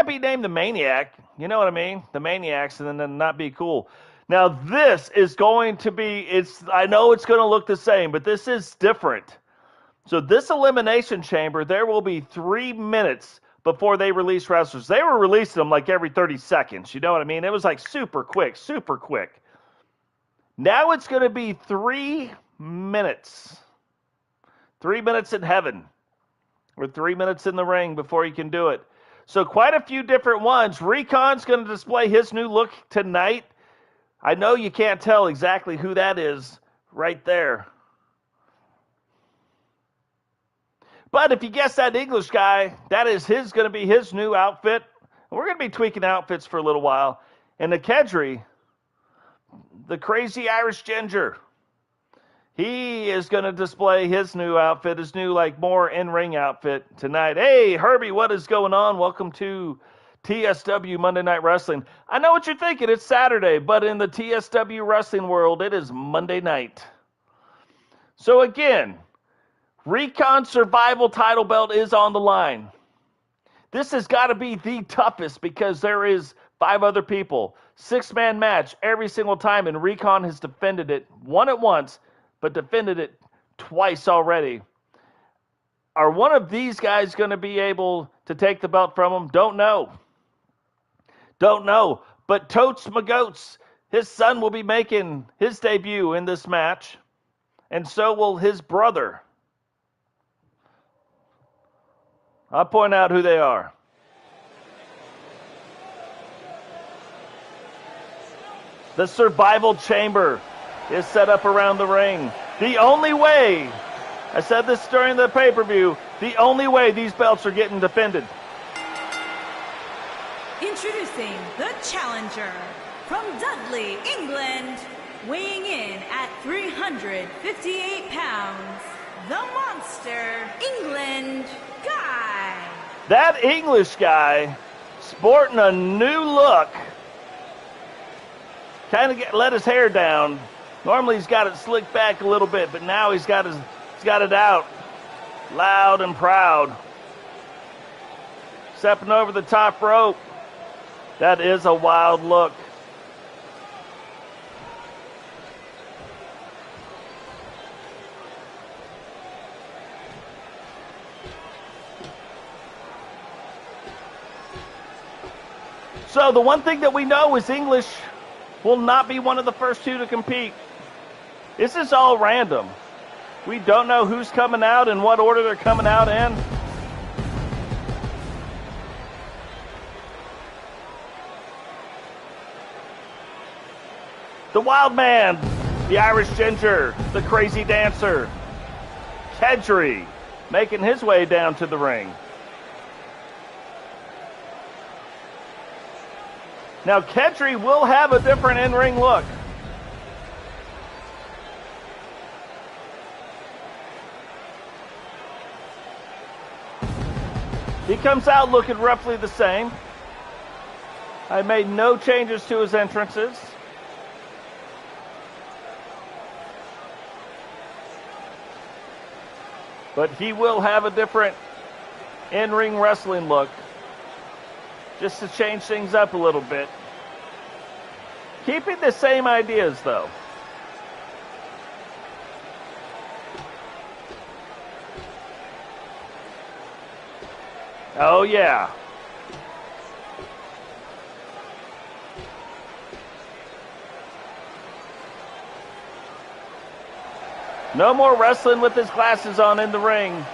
be named the Maniac. You know what I mean? The Maniacs, and then not be cool. Now, this is going to be, I know it's going to look the same, but this is different. So this Elimination Chamber, there will be 3 minutes before they release wrestlers. They were releasing them like every 30 seconds. You know what I mean? It was like super quick, super quick. Now it's going to be 3 minutes. 3 minutes in heaven. Or 3 minutes in the ring before you can do it. So quite a few different ones. Recon's going to display his new look tonight. I know you can't tell exactly who that is right there. But if you guess that English guy, that is going to be his new outfit. We're going to be tweaking outfits for a little while. And the Kedri, the crazy Irish ginger, he is going to display his new outfit, his new, more in-ring outfit tonight. Hey, Herbie, what is going on? Welcome to TSW Monday Night Wrestling. I know what you're thinking. It's Saturday, but in the TSW wrestling world, it is Monday night. So again, Recon Survival title belt is on the line. This has got to be the toughest because there is 5 other people. 6-man match every single time, and Recon has defended it. Won it once, but defended it twice already. Are one of these guys going to be able to take the belt from him? Don't know. Don't know. But Totes Magoats, his son, will be making his debut in this match. And so will his brother. I'll point out who they are. The Survival Chamber is set up around the ring. The only way, I said this during the pay-per-view, the only way these belts are getting defended. Introducing the challenger from Dudley, England, weighing in at 358 pounds, the Monster England Guy. That English guy, sporting a new look, kind of let his hair down. Normally he's got it slicked back a little bit, but now he's got it out, loud and proud. Stepping over the top rope. That is a wild look. So the one thing that we know is English will not be one of the first 2 to compete. This is all random. We don't know who's coming out and what order they're coming out in. The Wild Man, the Irish Ginger, the Crazy Dancer, Kedri, making his way down to the ring. Now, Kedri will have a different in-ring look. He comes out looking roughly the same. I made no changes to his entrances. But he will have a different in-ring wrestling look. Just to change things up a little bit. Keeping the same ideas, though. Oh, yeah. No more wrestling with his glasses on in the ring.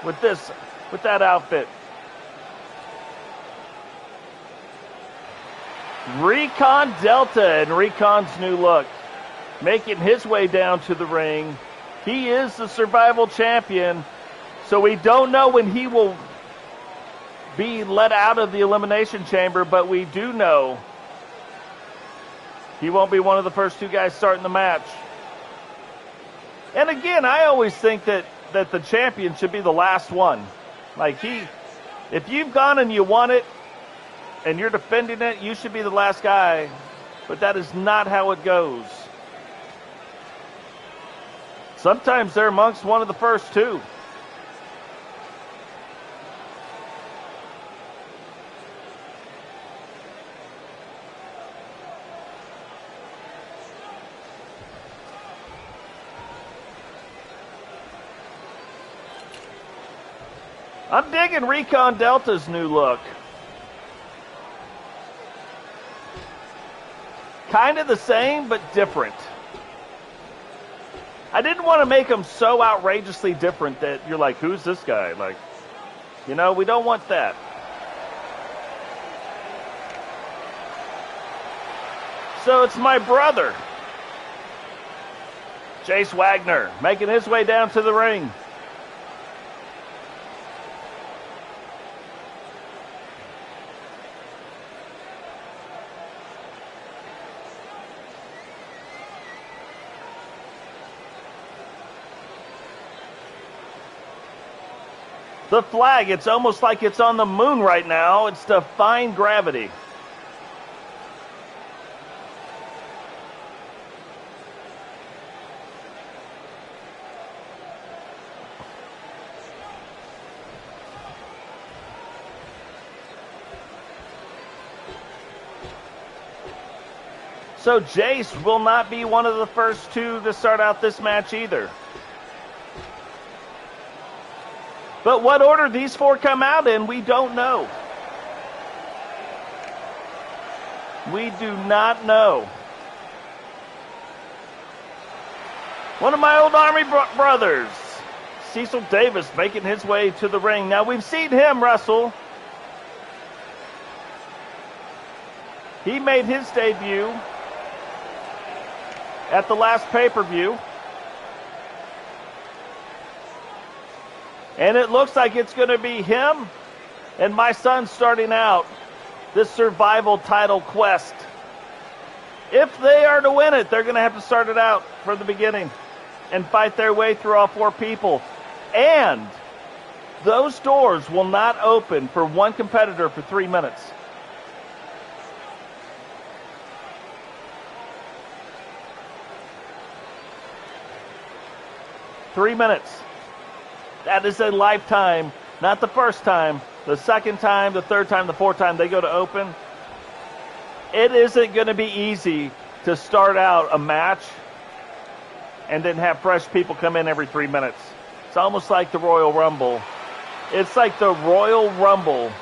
With that outfit. Recon Delta and Recon's new look. Making his way down to the ring. He is the Survival Champion. So we don't know when he will be let out of the Elimination Chamber, but we do know he won't be one of the first 2 guys starting the match. And again, I always think that the champion should be the last one. If you've gone and you won it, and you're defending it, you should be the last guy. But that is not how it goes. Sometimes they're amongst one of the first 2. I'm digging Recon Delta's new look. Kind of the same, but different. I didn't want to make them so outrageously different that you're like, who's this guy? Like, you know, we don't want that. So it's my brother, Jace Wagner, making his way down to the ring. The flag, it's almost like it's on the moon right now. It's defying gravity. So Jace will not be one of the first two to start out this match either. But what order these four come out in, we don't know. We do not know. One of my old Army brothers, Cecil Davis, making his way to the ring. Now, we've seen him wrestle. He made his debut at the last pay-per-view. And it looks like it's going to be him and my son starting out this survival title quest. If they are to win it, they're going to have to start it out from the beginning and fight their way through all four people. And those doors will not open for one competitor for 3 minutes. Three minutes. That is a lifetime, not the first time, the second time, the third time, the fourth time they go to open. It isn't going to be easy to start out a match and then have fresh people come in every 3 minutes. It's almost like the Royal Rumble. It's like the Royal Rumble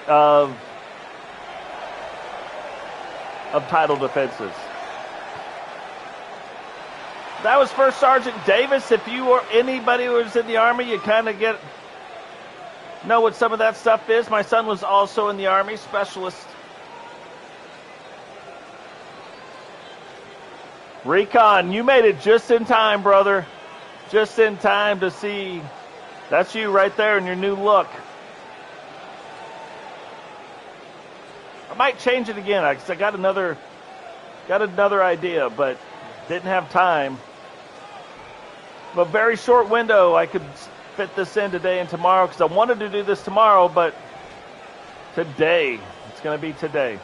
of title defenses. That was First Sergeant Davis. If you or anybody who was in the Army, you kind of know what some of that stuff is. My son was also in the Army, specialist. Recon, you made it just in time, brother. Just in time to see. That's you right there in your new look. I might change it again because I got another idea, but didn't have time. A very short window. I could fit this in today and tomorrow because I wanted to do this tomorrow, but today. It's going to be today.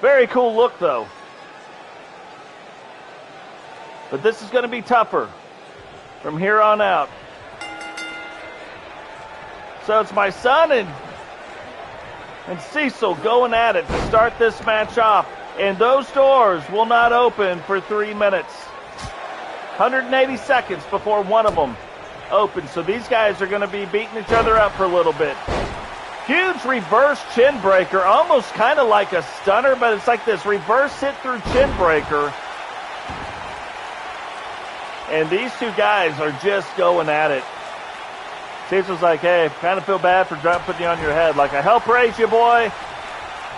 Very cool look, though. But this is going to be tougher from here on out. So it's my son and Cecil going at it to start this match off. And those doors will not open for 3 minutes. 180 seconds before one of them opens. So these guys are going to be beating each other up for a little bit. Huge reverse chin breaker, almost kind of like a stunner, but it's like this reverse hit through chin breaker. And these two guys are just going at it. Cecil's like, hey, kind of feel bad for putting you on your head. Like, I help raise you, boy.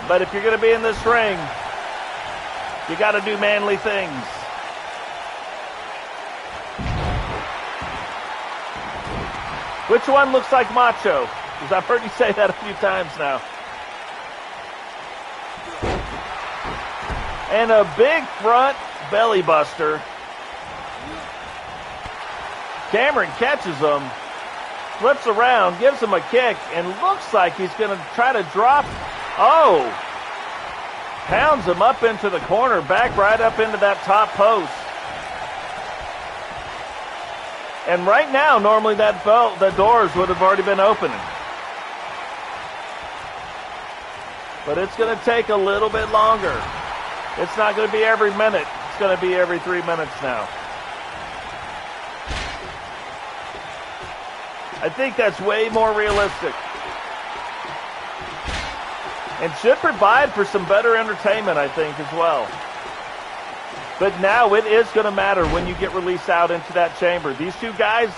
But if you're going to be in this ring, you got to do manly things. Which one looks like Macho? Because I've heard you say that a few times now. And a big front belly buster. Cameron catches him, flips around, gives him a kick, and looks like he's going to try to drop. Oh! Pounds him up into the corner, back right up into that top post. And right now, normally the doors would have already been opening. But it's going to take a little bit longer. It's not going to be every minute. It's going to be every 3 minutes now. I think that's way more realistic. And should provide for some better entertainment, I think, as well. But now it is going to matter when you get released out into that chamber. These two guys,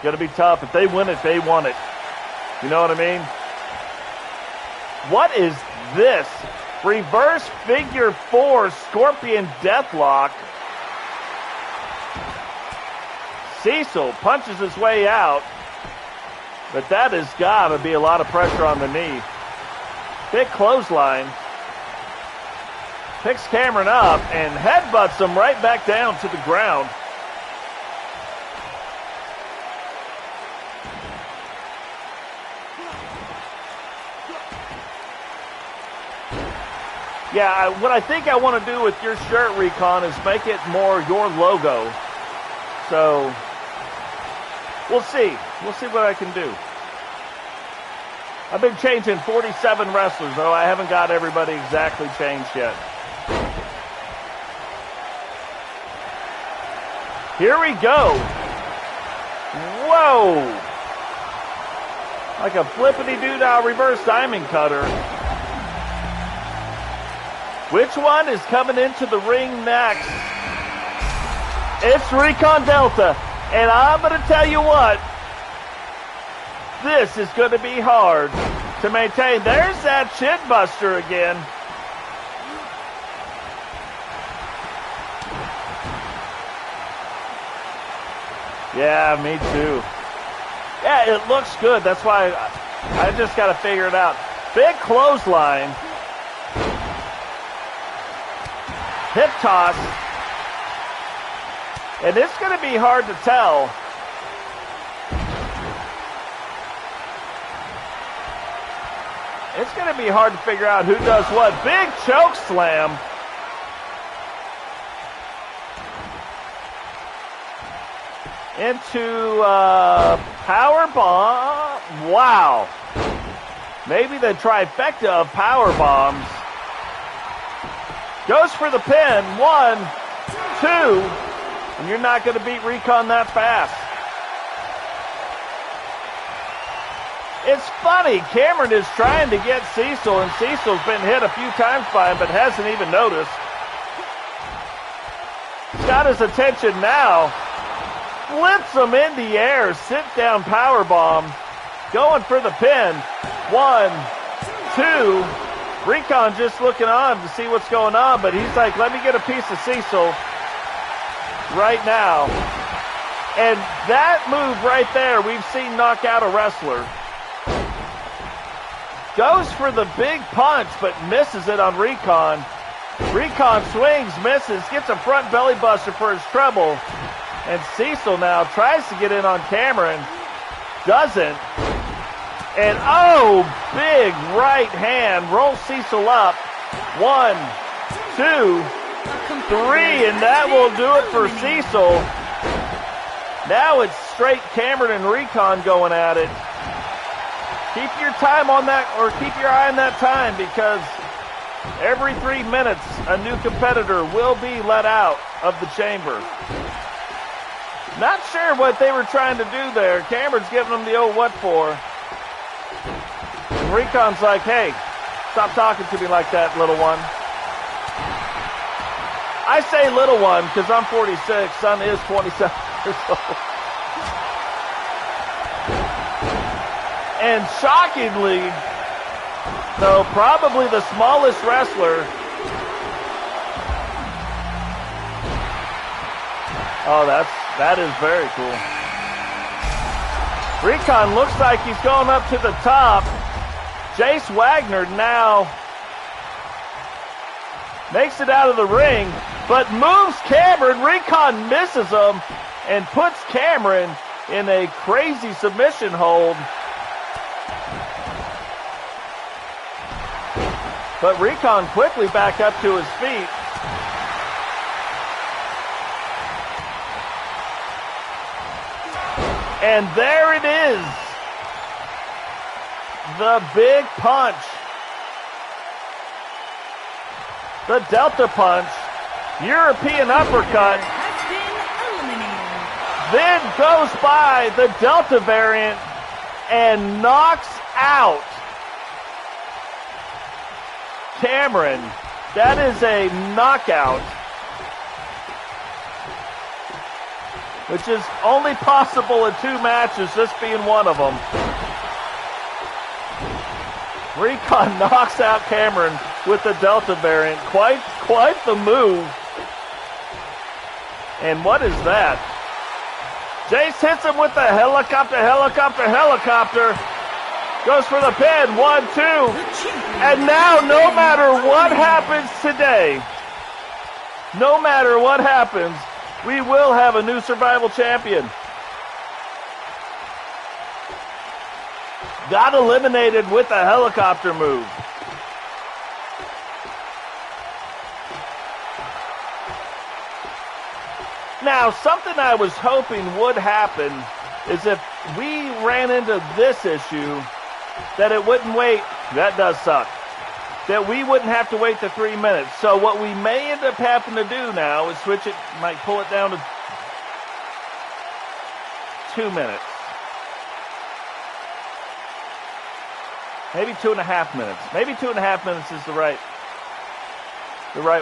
going to be tough. If they win it, they won it. You know what I mean? What is this? Reverse figure 4 Scorpion Deathlock. Cecil punches his way out. But that has got to be a lot of pressure on the knee. Big clothesline. Picks Cameron up and headbutts him right back down to the ground. Yeah, what I think I want to do with your shirt, Recon, is make it more your logo. So, we'll see. We'll see what I can do. I've been changing 47 wrestlers, though I haven't got everybody exactly changed yet. Here we go. Whoa. Like a flippity-doo-dah reverse diamond cutter. Which one is coming into the ring next? It's Recon Delta. And I'm going to tell you what. This is going to be hard to maintain. There's that chin buster again. Yeah, me too. Yeah, it looks good. That's why I just got to figure it out. Big clothesline. Hip toss. And it's going to be hard to tell. It's going to be hard to figure out who does what. Big choke slam. Into power bomb. Wow. Maybe the trifecta of power bombs. Goes for the pin. 1, 2. And you're not going to beat Recon that fast. It's funny, Cameron is trying to get Cecil, and Cecil's been hit a few times by him, but hasn't even noticed. He's got his attention now. Flips him in the air, sit down powerbomb. Going for the pin. 1, 2. Recon just looking on to see what's going on, but he's like, let me get a piece of Cecil right now. And that move right there, we've seen knock out a wrestler. Goes for the big punch, but misses it on Recon. Recon swings, misses, gets a front belly buster for his treble. And Cecil now tries to get in on Cameron. Doesn't. And oh, big right hand. Rolls Cecil up. 1, 2, 3. And that will do it for Cecil. Now it's straight Cameron and Recon going at it. Keep your time on that, or keep your eye on that time, because every 3 minutes a new competitor will be let out of the chamber. Not sure what they were trying to do there. Cameron's giving them the old what for. And Recon's like, hey, stop talking to me like that, little one. I say little one because I'm 46. Son is 27 years old. And shockingly, though probably the smallest wrestler. Oh, that is very cool. Recon looks like he's going up to the top. Jace Wagner now makes it out of the ring, but moves Cameron. Recon misses him and puts Cameron in a crazy submission hold. But Recon quickly back up to his feet. And there it is. The big punch. The Delta Punch. European uppercut. then goes by the Delta variant and knocks out Cameron. That is a knockout, which is only possible in 2 matches, this being one of them. Recon knocks out Cameron with the Delta variant. Quite the move. And what is that? Jace hits him with the helicopter. Goes for the pin. 1, 2. And now, no matter what happens today, no matter what happens, we will have a new Survival Champion. Got eliminated with a helicopter move. Now, something I was hoping would happen is if we ran into this issue, that it wouldn't wait. That does suck. That we wouldn't have to wait the 3 minutes. So what we may end up having to do now is switch it, might pull it down to 2 minutes. Maybe 2.5 minutes. Maybe 2.5 minutes is the right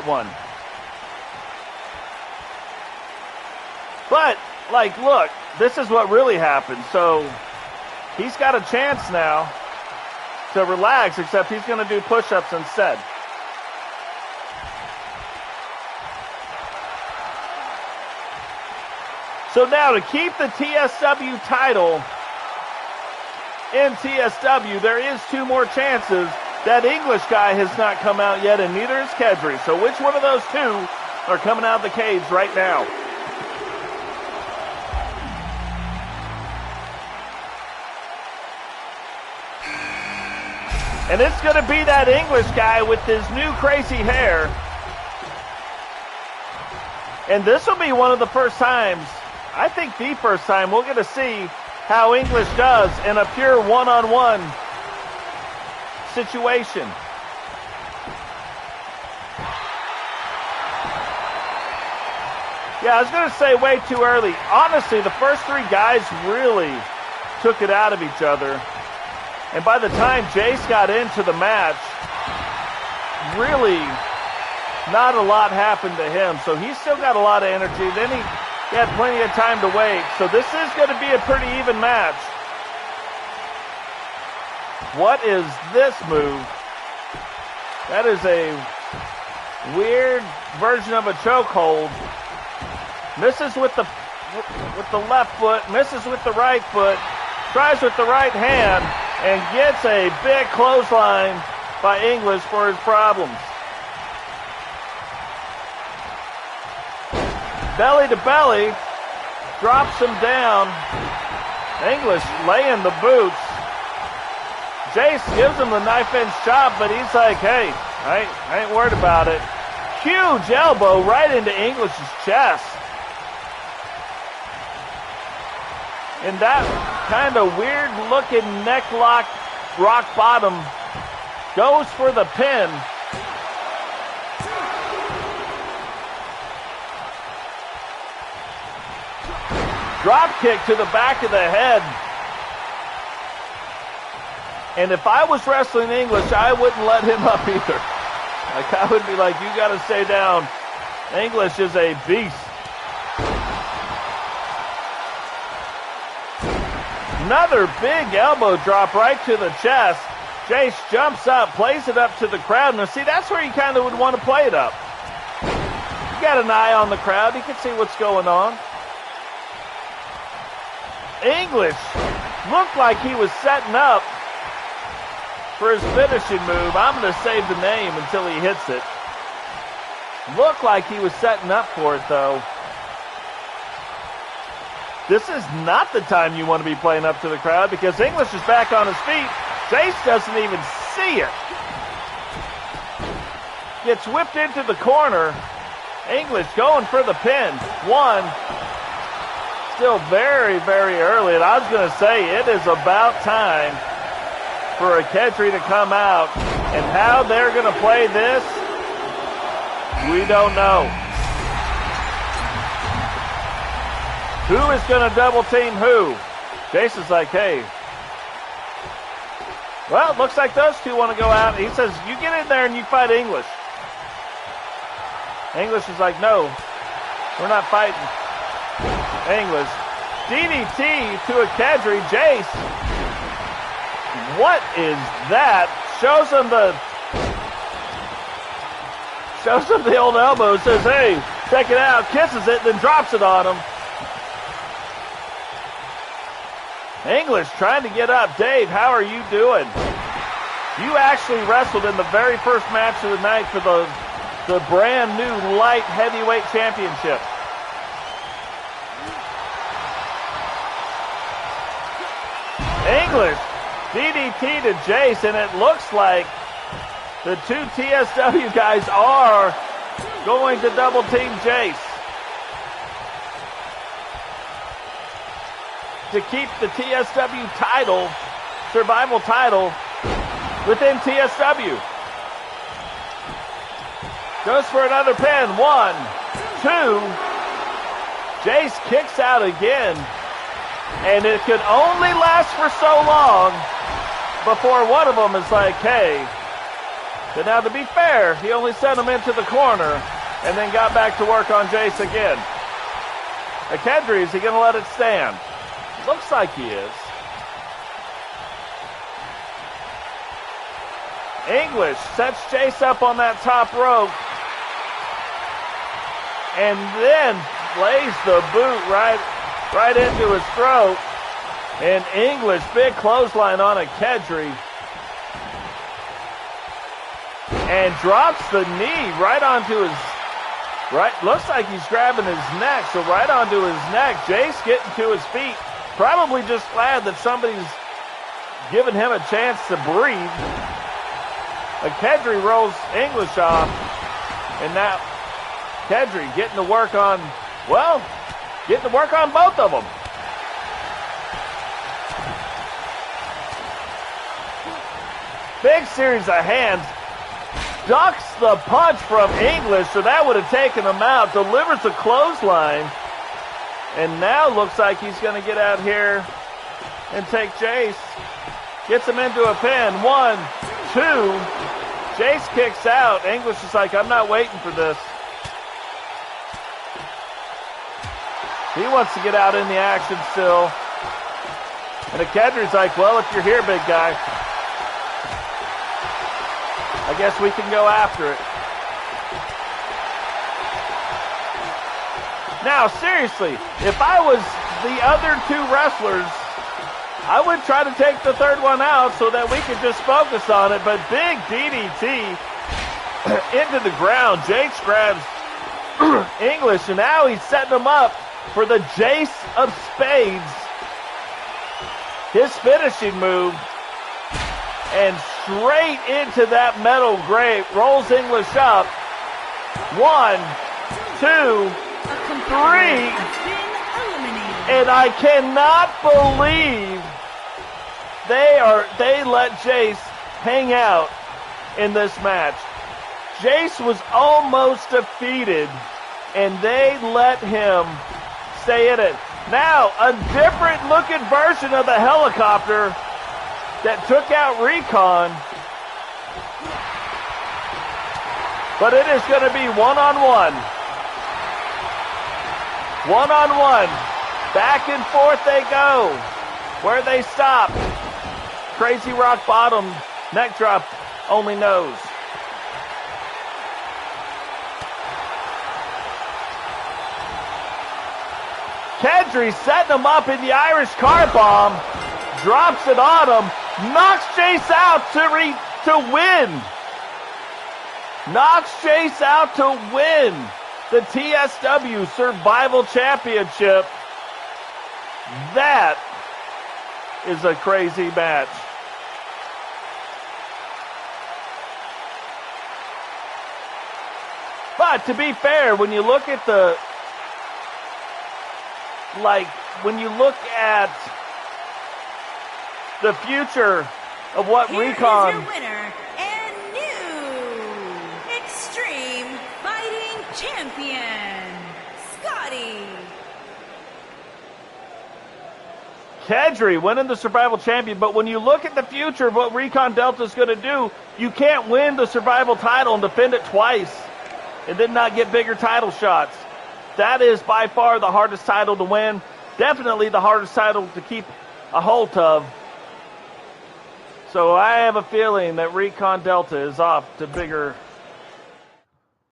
one. But, like, look, this is what really happened. So he's got a chance now to relax, except he's going to do push-ups instead. So now to keep the TSW title in TSW, there is 2 more chances. That English guy has not come out yet, and neither is Kedri. So which one of those 2 are coming out of the cage right now? And it's going to be that English guy with his new crazy hair. And this will be one of the first times, I think the first time, we're going to see how English does in a pure one-on-one situation. Yeah, I was going to say way too early. Honestly, the first 3 guys really took it out of each other. And by the time Jace got into the match, really not a lot happened to him. So he's still got a lot of energy. Then he had plenty of time to wait. So this is going to be a pretty even match. What is this move? That is a weird version of a chokehold. Misses with the left foot, misses with the right foot, tries with the right hand, and gets a big clothesline by English for his problems. Belly to belly, drops him down. English laying the boots. Jace gives him the knife edge chop, but he's like, hey, I ain't worried about it. Huge elbow right into English's chest. And that kind of weird looking neck lock, rock bottom, goes for the pin. Drop kick to the back of the head. And if I was wrestling English, I wouldn't let him up either. Like, I would be like, you got to stay down. English is a beast. Another big elbow drop right to the chest. Jace jumps up, plays it up to the crowd. Now, see, that's where you kind of would want to play it up. You got an eye on the crowd. You can see what's going on. English looked like he was setting up for his finishing move. I'm going to save the name until he hits it. Looked like he was setting up for it, though. This is not the time you want to be playing up to the crowd because English is back on his feet. Jace doesn't even see it. Gets whipped into the corner. English going for the pin. 1. Still very, very early. And I was going to say, it is about time for a Kedri to come out. And how they're going to play this, we don't know. Who is going to double team who? Jace is like, hey. Well, it looks like those two want to go out. He says, you get in there and you fight English. English is like, no, we're not fighting. English. DDT to a Kedri. Jace. What is that? Shows him the old elbow. Says, hey, check it out. Kisses it, then drops it on him. English trying to get up. Dave, how are you doing? You actually wrestled in the very first match of the night for the brand new light heavyweight championship. English DDT to Jace, and it looks like the two TSW guys are going to double team Jace to keep the TSW title, survival title, within TSW. Goes for another pin. 1, 2. Jace kicks out again. And it could only last for so long before one of them is like, hey. But now to be fair, he only sent him into the corner and then got back to work on Jace again. Kedri, is he going to let it stand? Looks like he is. English sets Jace up on that top rope and then lays the boot right into his throat. And English, big clothesline on a Kedri. And drops the knee right onto his, looks like he's grabbing his neck, so right onto his neck. Jace getting to his feet. Probably just glad that somebody's giving him a chance to breathe. A Kedri rolls English off. And now Kedri getting to work on, getting to work on both of them. Big series of hands. Ducks the punch from English, so that would have taken him out. Delivers a clothesline. And now looks like he's going to get out here and take Jace. Gets him into a pin. 1, 2. Jace kicks out. English is like, I'm not waiting for this. He wants to get out in the action still. And the Kedri's like, well, if you're here, big guy, I guess we can go after it. Now, seriously, if I was the other two wrestlers, I would try to take the third one out so that we could just focus on it. But big DDT into the ground. Jace grabs English, and now he's setting him up for the Jace of Spades. His finishing move. And straight into that metal grate rolls English up. 1, 2, 3. And I cannot believe they let Jace hang out in this match. Jace was almost defeated, and they let him stay in it. Now, a different looking version of the helicopter that took out Recon. But it is going to be one-on-one. One-on-one. Back and forth they go. Where they stop. Crazy rock bottom. Neck drop only knows. Kedri setting him up in the Irish car bomb. Drops it on him. Knocks Jace out to win. Knocks Jace out to win the TSW Survival Championship. That is a crazy match. But to be fair, when you look at the future of what Recon. Here is your winner and new Extreme Fighting Champion, Scotty. Kedri winning the Survival Champion, but when you look at the future of what Recon Delta is going to do, you can't win the Survival title and defend it twice and then not get bigger title shots. That is by far the hardest title to win, definitely the hardest title to keep a hold of. So I have a feeling that Recon Delta is off to bigger